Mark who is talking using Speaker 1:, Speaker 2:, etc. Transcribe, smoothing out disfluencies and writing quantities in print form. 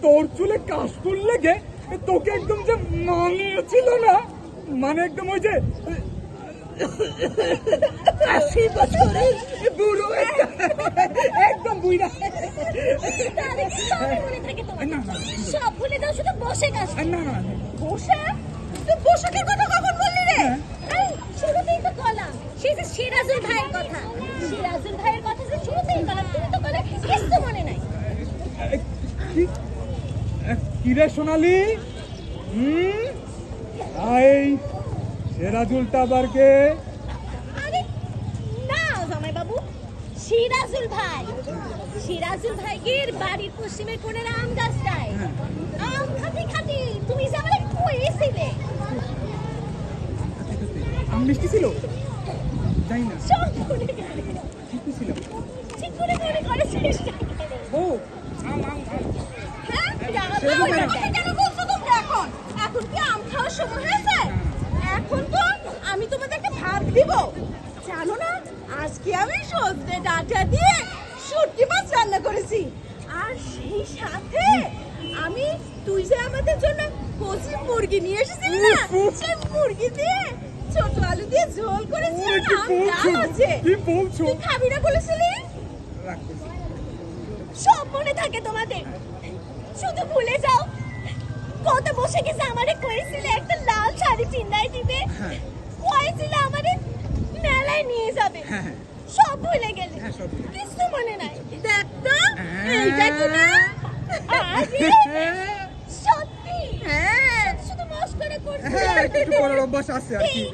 Speaker 1: তোর চুলে কাশফুল লেগে তোকে একদম যে মানিয়েছিল না, মানে একদম ওই যে 80 বছরের বুড়ো একদম বুড়া।
Speaker 2: সব ভুলে দাও, শুধু বসে কাজ।
Speaker 1: না না
Speaker 2: বসে? তুই বসকের কথা কখন বললি রে? শুরুতেই তো বললাম, সেই যে সিরাজুল ভাইয়ের কথা। সিরাজুল ভাইয়ের কথা যে শুরুতেই বললাম, তুমি তো বলে কিছু মনে নাই।
Speaker 1: কি রে সোনালি? এই সিরাজুলটা আবার কে?
Speaker 2: আরে না জামাই বাবু, সিরাজুল ভাই। সিরাজুল ভাইয়ের বাড়ির পশ্চিমের কোণের আম গাছটায় আম খাতি খাতি তুমি যে আমারে কইছিলে।
Speaker 1: আম মিষ্টি ছিল? জানি না।
Speaker 2: সব ভুলে গেলে।
Speaker 1: কি ছিল?
Speaker 2: ঠিক করে মনে করে চেষ্টা করো।
Speaker 1: ও আম আম আম।
Speaker 2: হ্যাঁ? কেন বলছো তোমরা এখন? এখন কি আম খাওয়ার সময় হয়েছে? এখন তো আমি তোমাদেরকে ভাত দিব। জানো না, আজকে আমি সজনে ডাঁটা দিয়ে শুটকি মাছ রান্না করেছি। আর সেই সাথে আমি, তুই যে আমাদের জন্য কচি মুরগি নিয়ে এসেছিলি না, সেই মুরগি দিয়ে ছোট আলু দিয়ে ঝোল করেছি।
Speaker 1: কি বলছো?
Speaker 2: তুই খাবি না বলেছিলি? সব মনে থাকে তোমাদের, শুধু ভুলে যাও কত বসে গেছে আমারে কইছিলে একটা লাল শাড়ি পিন্দাই দিবে, কইছিলে আমারে মেলায় নিয়ে যাবে। সব ভুলে গেলে, কিছু মনে নাই। দেখ তো এইটা কি না? আরে সত্যি, শুধু মস্করা করছিস।
Speaker 1: একটু পড়ার অভ্যাস আছে আর কি।